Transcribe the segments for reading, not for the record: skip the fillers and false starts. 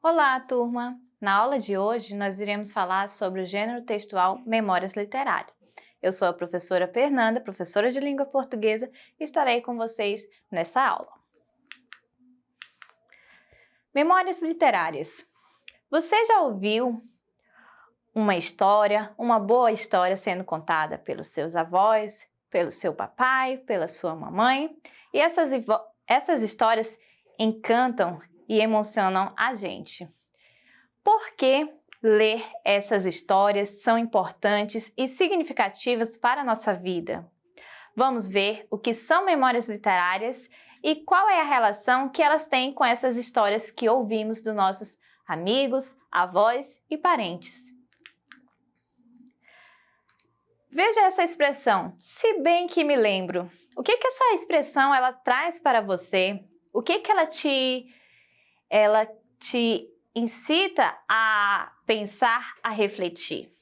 Olá, turma! Na aula de hoje, nós iremos falar sobre o gênero textual Memórias Literárias. Eu sou a professora Fernanda, professora de língua portuguesa, e estarei com vocês nessa aula. Memórias literárias. Você já ouviu uma história, uma boa história sendo contada pelos seus avós, pelo seu papai, pela sua mamãe? E essas histórias encantam e emocionam a gente. Por que ler essas histórias são importantes e significativas para a nossa vida? Vamos ver o que são memórias literárias e qual é a relação que elas têm com essas histórias que ouvimos dos nossos amigos, avós e parentes. Veja essa expressão, se bem que me lembro. O que essa expressão ela traz para você? O que ela te incita a pensar, a refletir?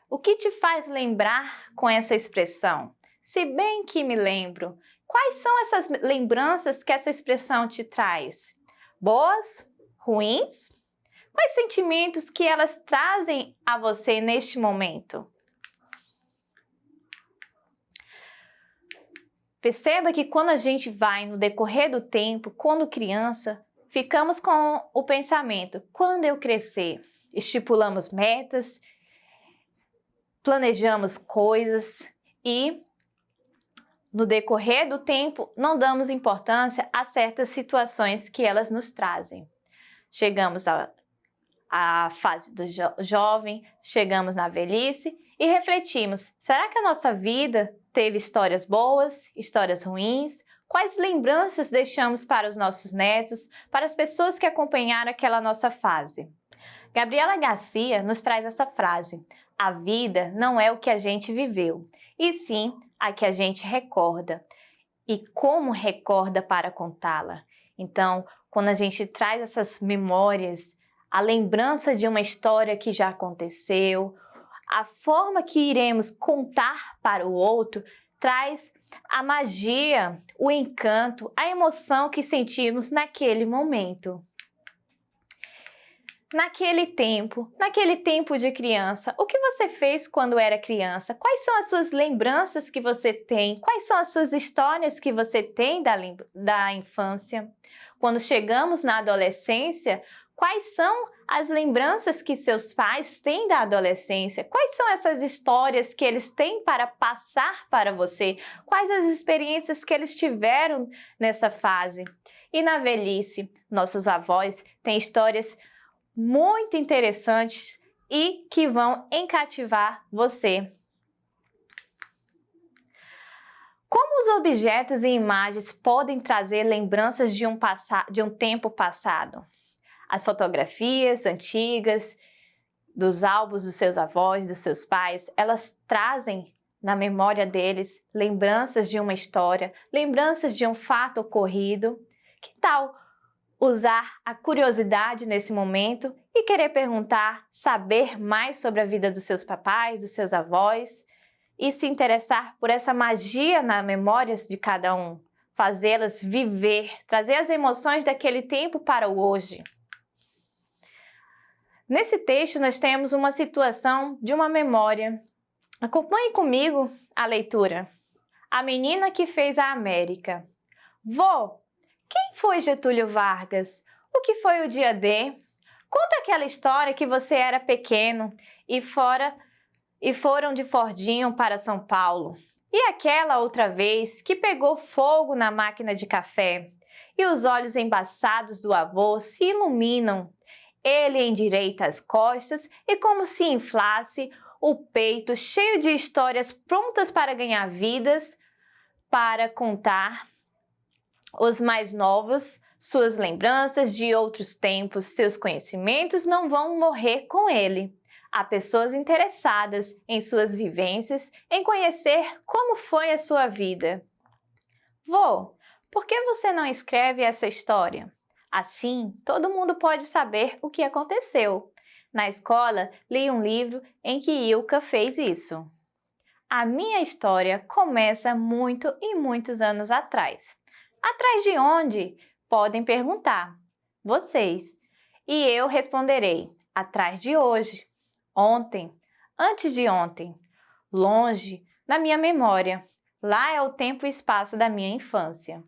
O que te faz lembrar com essa expressão? Se bem que me lembro. Quais são essas lembranças que essa expressão te traz? Boas? Ruins? Quais sentimentos que elas trazem a você neste momento? Perceba que quando a gente vai no decorrer do tempo, quando criança, ficamos com o pensamento, quando eu crescer, estipulamos metas, planejamos coisas e no decorrer do tempo não damos importância a certas situações que elas nos trazem. Chegamos à fase do jovem, chegamos na velhice e refletimos, será que a nossa vida teve histórias boas, histórias ruins? Quais lembranças deixamos para os nossos netos, para as pessoas que acompanharam aquela nossa fase? Gabriela Garcia nos traz essa frase, a vida não é o que a gente viveu, e sim a que a gente recorda, e como recorda para contá-la. Então, quando a gente traz essas memórias, a lembrança de uma história que já aconteceu, a forma que iremos contar para o outro traz a magia, o encanto, a emoção que sentimos naquele momento. Naquele tempo de criança, o que você fez quando era criança? Quais são as suas lembranças que você tem? Quais são as suas histórias que você tem da infância? Quando chegamos na adolescência, quais são as lembranças que seus pais têm da adolescência? Quais são essas histórias que eles têm para passar para você? Quais as experiências que eles tiveram nessa fase? E na velhice, nossos avós têm histórias muito interessantes e que vão encativar você. Como os objetos e imagens podem trazer lembranças de um tempo passado? As fotografias antigas, dos álbuns dos seus avós, dos seus pais, elas trazem na memória deles lembranças de uma história, lembranças de um fato ocorrido. Que tal usar a curiosidade nesse momento e querer perguntar, saber mais sobre a vida dos seus papais, dos seus avós e se interessar por essa magia nas memórias de cada um, fazê-las viver, trazer as emoções daquele tempo para o hoje. Nesse texto nós temos uma situação de uma memória. Acompanhe comigo a leitura. A menina que fez a América. Vô, quem foi Getúlio Vargas? O que foi o dia D? Conta aquela história que você era pequeno e foram de Fordinho para São Paulo. E aquela outra vez que pegou fogo na máquina de café e os olhos embaçados do avô se iluminam. Ele endireita as costas e como se inflasse o peito cheio de histórias prontas para ganhar vidas, para contar. Os mais novos, suas lembranças de outros tempos, seus conhecimentos não vão morrer com ele. Há pessoas interessadas em suas vivências, em conhecer como foi a sua vida. Vô, por que você não escreve essa história? Assim, todo mundo pode saber o que aconteceu. Na escola, li um livro em que Ilka fez isso. A minha história começa muito e muitos anos atrás. Atrás de onde? Podem perguntar. Vocês. E eu responderei: atrás de hoje, ontem, antes de ontem, longe, na minha memória. Lá é o tempo e espaço da minha infância.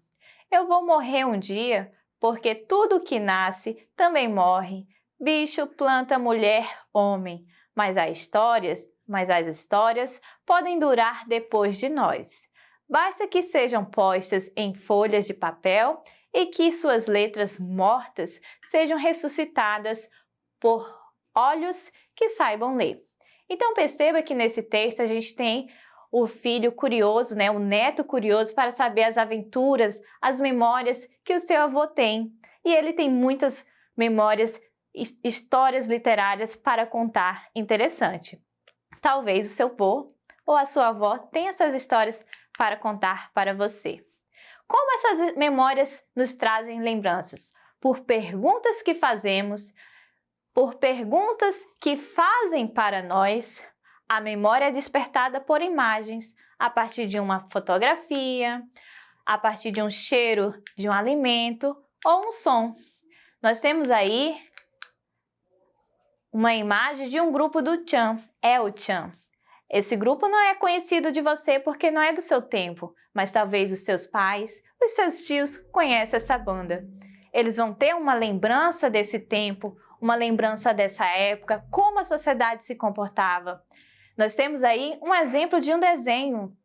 Eu vou morrer um dia, porque tudo que nasce também morre. Bicho, planta, mulher, homem. Mas as histórias podem durar depois de nós. Basta que sejam postas em folhas de papel e que suas letras mortas sejam ressuscitadas por olhos que saibam ler. Então perceba que nesse texto a gente tem o filho curioso, o neto curioso para saber as aventuras, as memórias que o seu avô tem. E ele tem muitas memórias, histórias literárias para contar interessante. Talvez o seu avô ou a sua avó tenha essas histórias para contar para você. Como essas memórias nos trazem lembranças? Por perguntas que fazemos, por perguntas que fazem para nós. A memória é despertada por imagens, a partir de uma fotografia, a partir de um cheiro de um alimento ou um som. Nós temos aí uma imagem de um grupo do Chan, o Chan. Esse grupo não é conhecido de você porque não é do seu tempo, mas talvez os seus pais, os seus tios conhecem essa banda. Eles vão ter uma lembrança desse tempo, uma lembrança dessa época, como a sociedade se comportava. Nós temos aí um exemplo de um desenho,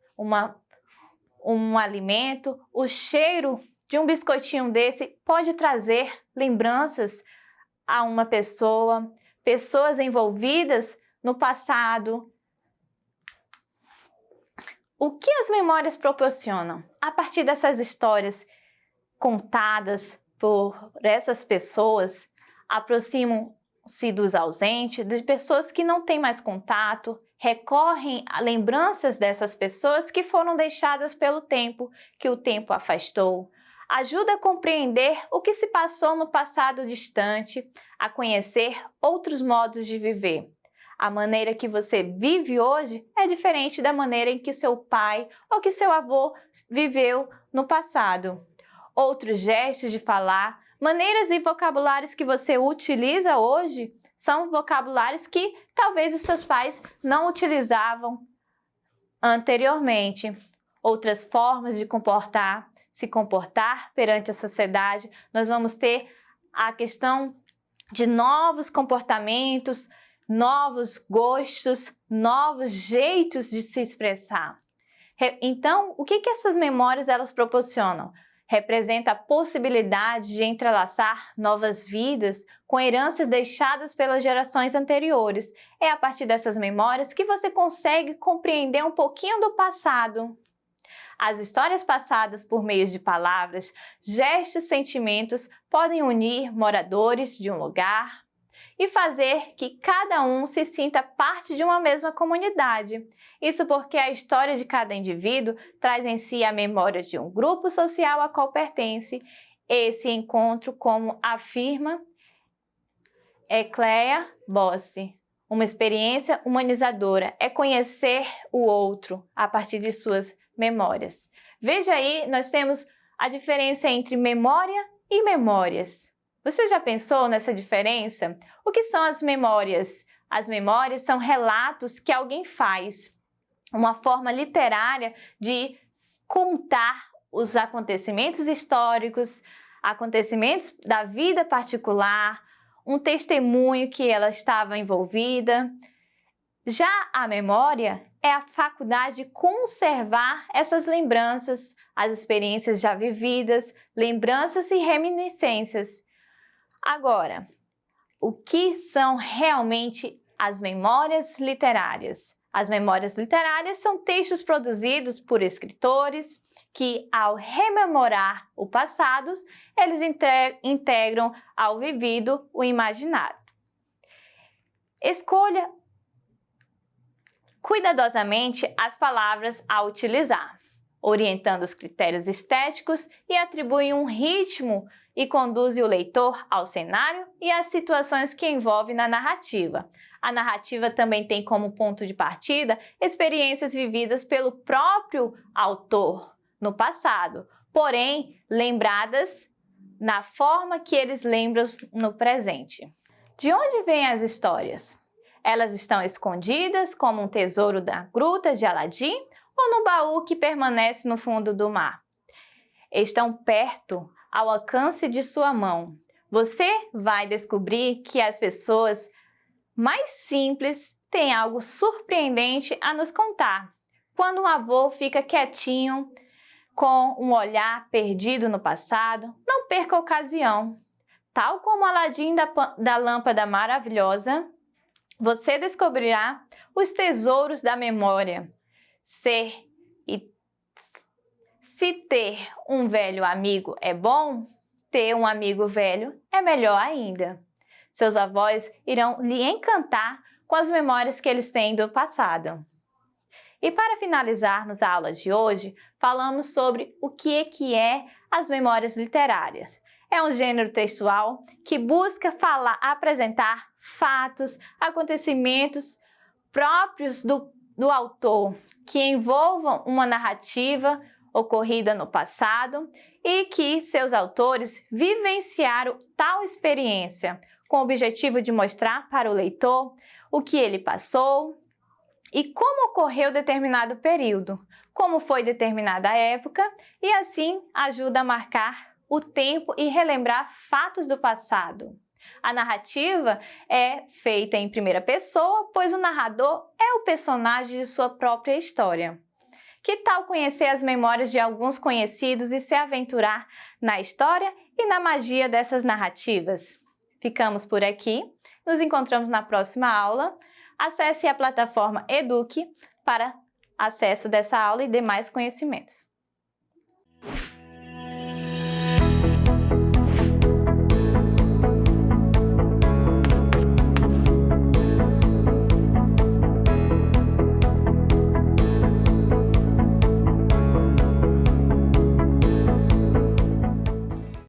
um alimento, o cheiro de um biscoitinho desse pode trazer lembranças a uma pessoa, pessoas envolvidas no passado. O que as memórias proporcionam? A partir dessas histórias contadas por essas pessoas, aproximam-se dos ausentes, de pessoas que não têm mais contato, recorrem a lembranças dessas pessoas que foram deixadas pelo tempo, que o tempo afastou. Ajuda a compreender o que se passou no passado distante, a conhecer outros modos de viver. A maneira que você vive hoje é diferente da maneira em que seu pai ou que seu avô viveu no passado. Outros gestos de falar, maneiras e vocabulários que você utiliza hoje são vocabulários que talvez os seus pais não utilizavam anteriormente. Outras formas de se comportar perante a sociedade. Nós vamos ter a questão de novos comportamentos, novos gostos, novos jeitos de se expressar. Então, o que essas memórias elas proporcionam? Representa a possibilidade de entrelaçar novas vidas com heranças deixadas pelas gerações anteriores. É a partir dessas memórias que você consegue compreender um pouquinho do passado. As histórias passadas por meio de palavras, gestos, sentimentos podem unir moradores de um lugar e fazer que cada um se sinta parte de uma mesma comunidade. Isso porque a história de cada indivíduo traz em si a memória de um grupo social a qual pertence. Esse encontro, como afirma Ecléa Bossi, uma experiência humanizadora é conhecer o outro a partir de suas memórias. Veja aí, nós temos a diferença entre memória e memórias. Você já pensou nessa diferença? O que são as memórias? As memórias são relatos que alguém faz, uma forma literária de contar os acontecimentos históricos, acontecimentos da vida particular, um testemunho que ela estava envolvida. Já a memória é a faculdade de conservar essas lembranças, as experiências já vividas, lembranças e reminiscências. Agora, o que são realmente as memórias literárias? As memórias literárias são textos produzidos por escritores que, ao rememorar o passado, eles integram ao vivido o imaginário. Escolha cuidadosamente as palavras a utilizar, orientando os critérios estéticos e atribui um ritmo e conduz o leitor ao cenário e às situações que envolve na narrativa. A narrativa também tem como ponto de partida experiências vividas pelo próprio autor no passado, porém lembradas na forma que eles lembram no presente. De onde vêm as histórias? Elas estão escondidas como um tesouro da gruta de Aladim ou no baú que permanece no fundo do mar? Estão perto, ao alcance de sua mão. Você vai descobrir que as pessoas mais simples têm algo surpreendente a nos contar. Quando um avô fica quietinho, com um olhar perdido no passado, não perca a ocasião. Tal como Aladim da lâmpada maravilhosa, você descobrirá os tesouros da memória. Se ter um velho amigo é bom, ter um amigo velho é melhor ainda. Seus avós irão lhe encantar com as memórias que eles têm do passado. E para finalizarmos a aula de hoje, falamos sobre o que é as memórias literárias. É um gênero textual que busca apresentar fatos, acontecimentos próprios do autor, que envolvam uma narrativa ocorrida no passado e que seus autores vivenciaram tal experiência, com o objetivo de mostrar para o leitor o que ele passou e como ocorreu determinado período, como foi determinada a época, e assim ajuda a marcar o tempo e relembrar fatos do passado. A narrativa é feita em primeira pessoa, pois o narrador é o personagem de sua própria história. Que tal conhecer as memórias de alguns conhecidos e se aventurar na história e na magia dessas narrativas? Ficamos por aqui, nos encontramos na próxima aula. Acesse a plataforma Eduque para acesso dessa aula e demais conhecimentos.